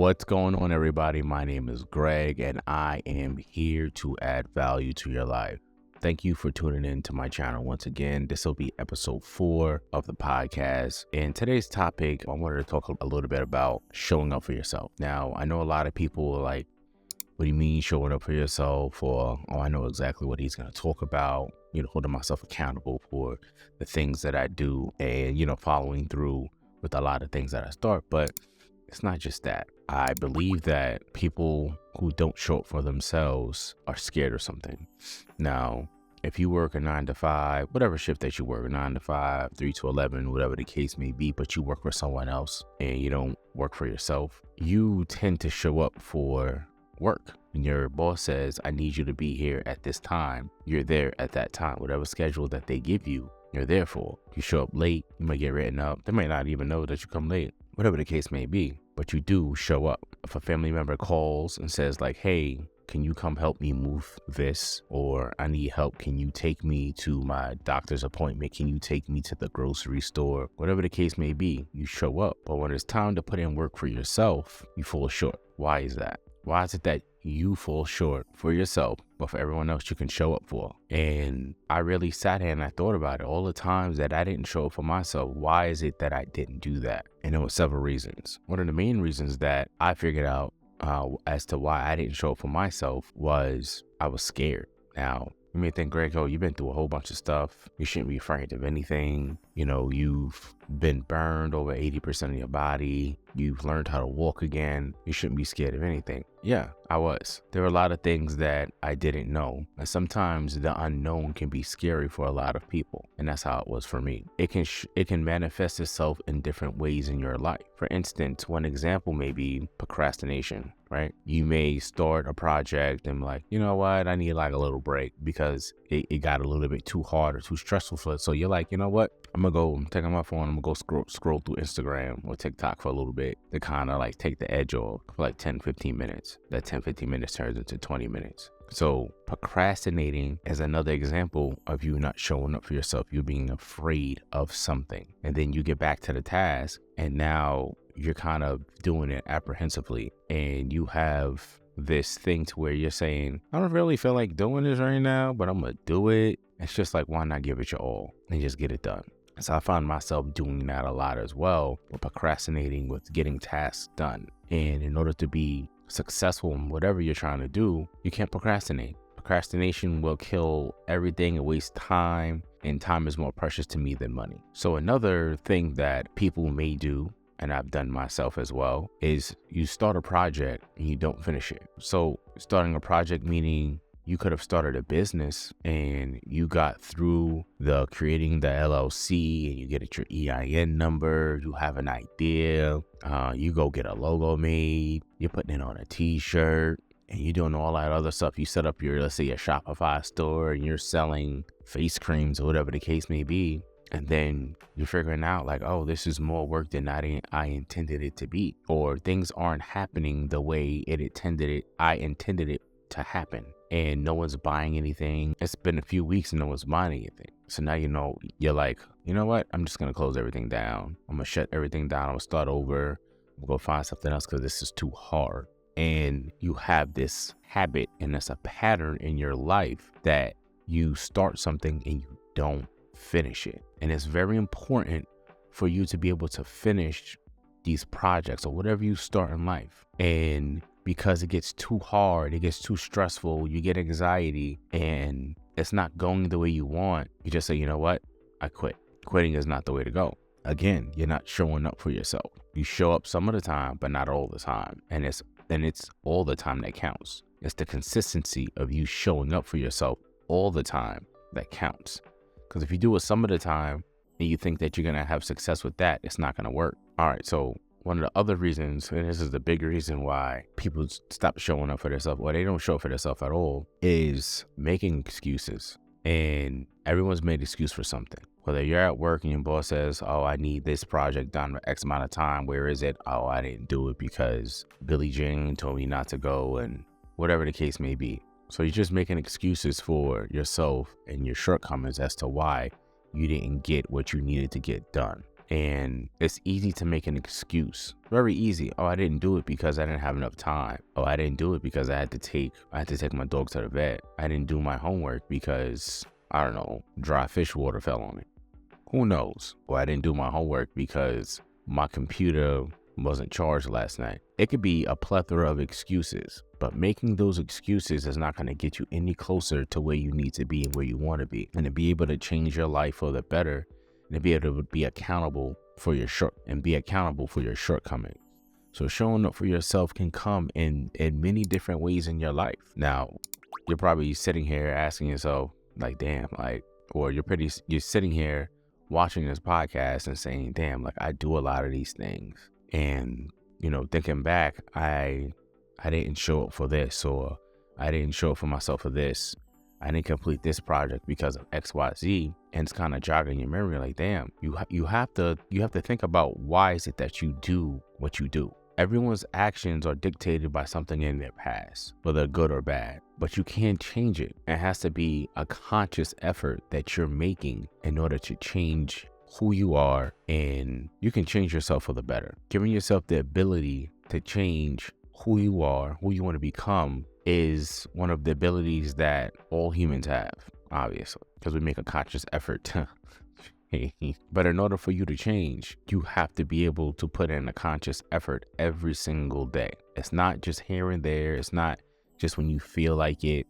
What's going on, everybody? My name is Greg, and I am here to add value to your life. Thank you for tuning in to my channel once again. This will be episode 4 of the podcast. And today's topic, I wanted to talk a little bit about showing up for yourself. Now, I know a lot of people are like, what do you mean showing up for yourself? Or, oh, I know exactly what he's going to talk about. Holding myself accountable for the things that I do and, following through with a lot of things that I start. But it's not just that. I believe that people who don't show up for themselves are scared or something. Now, if you work a 9 to 5, whatever shift that you work, 9 to 5, 3 to 11, whatever the case may be, but you work for someone else and you don't work for yourself, you tend to show up for work. When your boss says, I need you to be here at this time, you're there at that time. Whatever schedule that they give you, you're there for. You show up late, you might get written up. They might not even know that you come late, whatever the case may be, but you do show up. If a family member calls and says like, hey, can you come help me move this? Or I need help. Can you take me to my doctor's appointment? Can you take me to the grocery store? Whatever the case may be, you show up. But when it's time to put in work for yourself, you fall short. Why is that? Why is it that you fall short for yourself, but for everyone else you can show up for? And I really sat here and I thought about it. All the times that I didn't show up for myself, why is it that I didn't do that? And there were several reasons. One of the main reasons that I figured out as to why I didn't show up for myself was I was scared. Now, you may think, Greg, you've been through a whole bunch of stuff. You shouldn't be afraid of anything. You've been burned over 80% of your body. You've learned how to walk again. You shouldn't be scared of anything. Yeah, I was. There were a lot of things that I didn't know. And sometimes the unknown can be scary for a lot of people. And that's how it was for me. It can manifest itself in different ways in your life. For instance, one example may be procrastination, right? You may start a project and like, you know what? I need like a little break because it got a little bit too hard or too stressful for it. So you're like, you know what? I'm going to go take out my phone. I'm going to go scroll through Instagram or TikTok for a little bit to kind of like take the edge off for like 10, 15 minutes. That 10, 15 minutes turns into 20 minutes. So procrastinating is another example of you not showing up for yourself. You being afraid of something. And then you get back to the task and now you're kind of doing it apprehensively. And you have this thing to where you're saying, I don't really feel like doing this right now, but I'm going to do it. It's just like, why not give it your all and just get it done? So I found myself doing that a lot as well, with procrastinating with getting tasks done. And in order to be successful in whatever you're trying to do, you can't procrastinate. Procrastination will kill everything and waste time, and time is more precious to me than money. So another thing that people may do, and I've done myself as well, is you start a project and you don't finish it. So starting a project meaning you could have started a business and you got through the creating the LLC and you get your EIN number, you have an idea, you go get a logo made, you're putting it on a t-shirt and you're doing all that other stuff. You set up your, let's say, a Shopify store and you're selling face creams or whatever the case may be. And then you're figuring out like, oh, this is more work than I intended it to be, or things aren't happening the way I intended it to happen. And no one's buying anything. It's been a few weeks and no one's buying anything. So now, you're like, you know what? I'm just going to close everything down. I'm going to shut everything down. I'm going to start over. I'm going to go find something else because this is too hard. And you have this habit and it's a pattern in your life that you start something and you don't finish it. And it's very important for you to be able to finish these projects or whatever you start in life. And because it gets too hard, it gets too stressful, you get anxiety and it's not going the way you want, you just say, you know what? I quit. Quitting is not the way to go. Again, you're not showing up for yourself. You show up some of the time, but not all the time. And it's all the time that counts. It's the consistency of you showing up for yourself all the time that counts. Because if you do it some of the time and you think that you're going to have success with that, it's not going to work. All right. So one of the other reasons, and this is the big reason why people stop showing up for themselves, or they don't show up for themselves at all, is making excuses. And everyone's made excuse for something. Whether you're at work and your boss says, oh, I need this project done for X amount of time. Where is it? Oh, I didn't do it because Billie Jean told me not to go, and whatever the case may be. So you're just making excuses for yourself and your shortcomings as to why you didn't get what you needed to get done. And it's easy to make an excuse. Very easy. Oh, I didn't do it because I didn't have enough time. Oh, I didn't do it because I had to take my dog to the vet. I didn't do my homework because, I don't know, dry fish water fell on it. Who knows? Or I didn't do my homework because my computer wasn't charged last night. It could be a plethora of excuses, but making those excuses is not going to get you any closer to where you need to be and where you want to be. And to be able to change your life for the better, and to be able to be accountable for your shortcomings. So showing up for yourself can come in many different ways in your life. Now, you're probably sitting here asking yourself, like, damn, like, or you're sitting here watching this podcast and saying, damn, like, I do a lot of these things. And, you know, thinking back, I didn't show up for this, or I didn't show up for myself for this. I didn't complete this project because of XYZ. And it's kind of jogging your memory, like, damn, you have to think about, why is it that you do what you do? Everyone's actions are dictated by something in their past, whether good or bad, but you can't change it. It has to be a conscious effort that you're making in order to change who you are, and you can change yourself for the better. Giving yourself the ability to change who you are, who you want to become, is one of the abilities that all humans have, obviously, because we make a conscious effort to. But in order for you to change, you have to be able to put in a conscious effort every single day. It's not just here and there. It's not just when you feel like it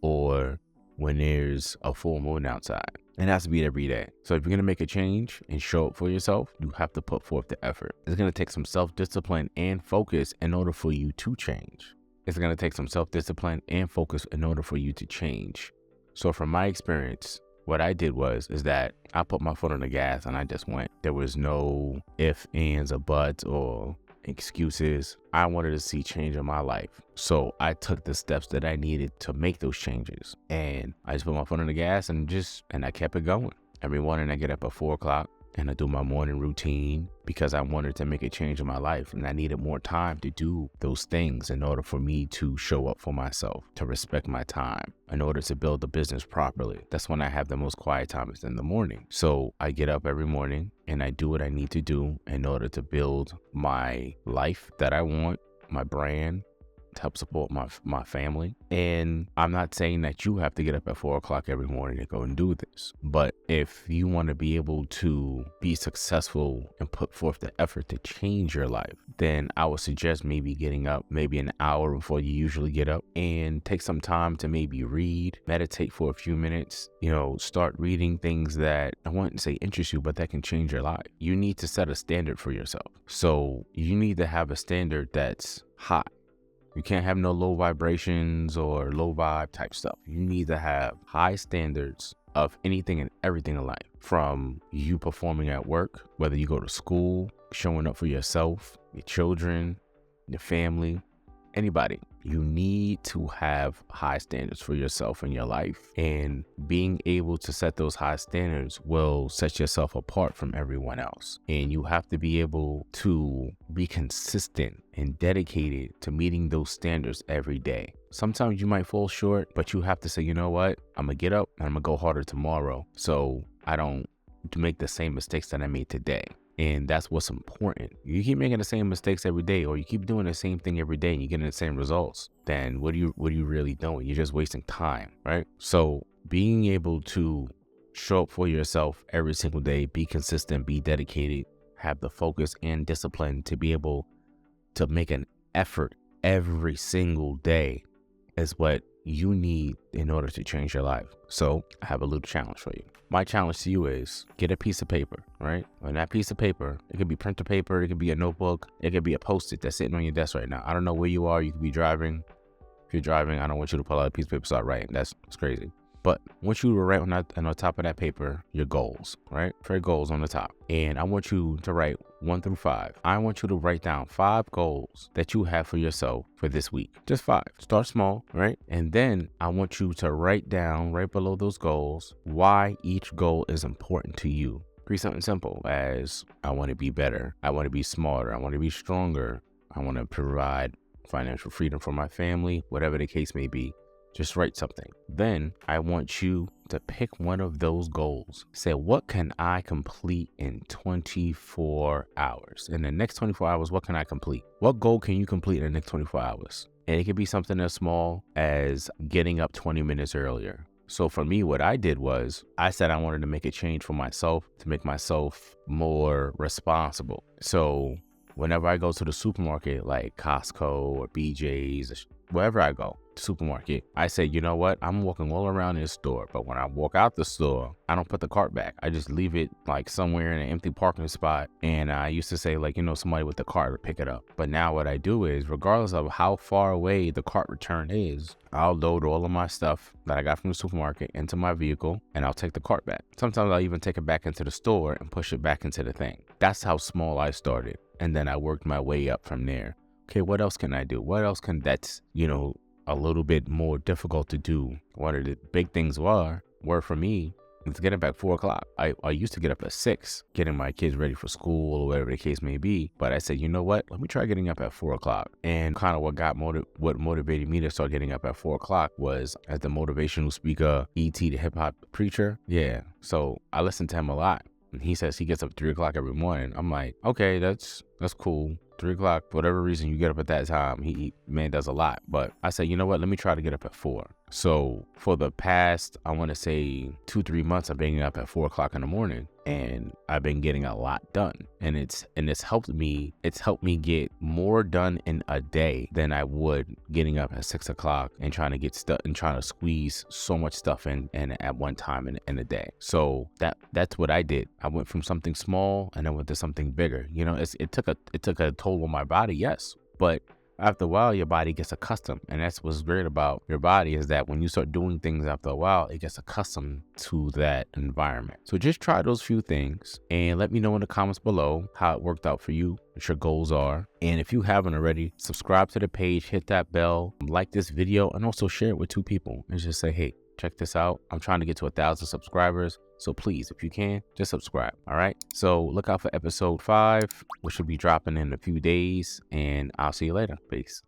or when there's a full moon outside. It has to be every day. So if you're going to make a change and show up for yourself, you have to put forth the effort. It's going to take some self-discipline and focus in order for you to change. It's going to take some self-discipline and focus in order for you to change. So from my experience, what I did is that I put my foot on the gas and I just went. There was no ifs, ands, or buts or excuses. I wanted to see change in my life. So I took the steps that I needed to make those changes. And I just put my foot on the gas and I kept it going. Every morning I get up at 4 o'clock and I do my morning routine because I wanted to make a change in my life, and I needed more time to do those things in order for me to show up for myself, to respect my time, in order to build the business properly. That's when I have the most quiet time, is in the morning. So I get up every morning and I do what I need to do in order to build my life that I want, my brand, to help support my family. And I'm not saying that you have to get up at 4 o'clock every morning to go and do this, but if you want to be able to be successful and put forth the effort to change your life, then I would suggest maybe getting up maybe an hour before you usually get up and take some time to maybe read, meditate for a few minutes, start reading things that I wouldn't say interest you, but that can change your life. You need to set a standard for yourself. So you need to have a standard that's high. You can't have no low vibrations or low vibe type stuff. You need to have high standards of anything and everything in life, from you performing at work, whether you go to school, showing up for yourself, your children, your family, anybody. You need to have high standards for yourself in your life, and being able to set those high standards will set yourself apart from everyone else. And you have to be able to be consistent and dedicated to meeting those standards every day. Sometimes you might fall short, but you have to say, you know what? I'm gonna get up and I'm gonna go harder tomorrow so I don't make the same mistakes that I made today. And that's what's important. You keep making the same mistakes every day, or you keep doing the same thing every day and you're getting the same results, then what are you really doing? You're just wasting time, right? So being able to show up for yourself every single day, be consistent, be dedicated, have the focus and discipline to be able to make an effort every single day is what you need in order to change your life. So I have a little challenge for you. My challenge to you is get a piece of paper, right? On that piece of paper, it could be printer paper, it could be a notebook, it could be a Post-it that's sitting on your desk right now. I don't know where you are. You could be driving. If you're driving, I don't want you to pull out a piece of paper, start writing. That's crazy. But I want you to write on the top of that paper your goals, right? For your goals on the top. And I want you to write 1 through 5. I want you to write down 5 goals that you have for yourself for this week. Just 5. Start small, right? And then I want you to write down right below those goals why each goal is important to you. Be something simple as, I want to be better. I want to be smarter. I want to be stronger. I want to provide financial freedom for my family, whatever the case may be. Just write something. Then I want you to pick one of those goals. Say, what can I complete in 24 hours? In the next 24 hours, what can I complete? What goal can you complete in the next 24 hours? And it could be something as small as getting up 20 minutes earlier. So for me, what I did was I said I wanted to make a change for myself to make myself more responsible. So whenever I go to the supermarket, like Costco or BJ's, wherever I go, supermarket, I say, you know what? I'm walking all around this store, but when I walk out the store, I don't put the cart back. I just leave it like somewhere in an empty parking spot. And I used to say, like, somebody with the cart would pick it up. But now what I do is, regardless of how far away the cart return is, I'll load all of my stuff that I got from the supermarket into my vehicle and I'll take the cart back. Sometimes I'll even take it back into the store and push it back into the thing. That's how small I started. And then I worked my way up from there. Okay, what else can I do? What else that's, a little bit more difficult to do? One of the big things were for me, is getting up at 4 o'clock. I used to get up at 6, getting my kids ready for school or whatever the case may be. But I said, you know what? Let me try getting up at 4 o'clock. And kind of what motivated me to start getting up at 4 o'clock was as the motivational speaker, E.T. the hip hop preacher. Yeah. So I listened to him a lot. And he says he gets up at 3 o'clock every morning. I'm like, okay, that's cool. 3 o'clock, for whatever reason you get up at that time, he man does a lot. But I said, you know what, let me try to get up at 4. So for the past, I want to say 2-3 months, I've been getting up at 4 o'clock in the morning, and I've been getting a lot done. And it's helped me get more done in a day than I would getting up at 6 o'clock and trying to get stuff and trying to squeeze so much stuff in at one time in a day. So that's what I did. I went from something small and I went to something bigger. It took a toll on my body, yes, but after a while, your body gets accustomed. And that's what's great about your body, is that when you start doing things after a while, it gets accustomed to that environment. So just try those few things and let me know in the comments below how it worked out for you, what your goals are. And if you haven't already, subscribe to the page, hit that bell, like this video, and also share it with 2 people and just say, hey, check this out. I'm trying to get to 1,000 subscribers. So please, if you can, just subscribe. All right. So look out for episode 5, which will be dropping in a few days, and I'll see you later. Peace.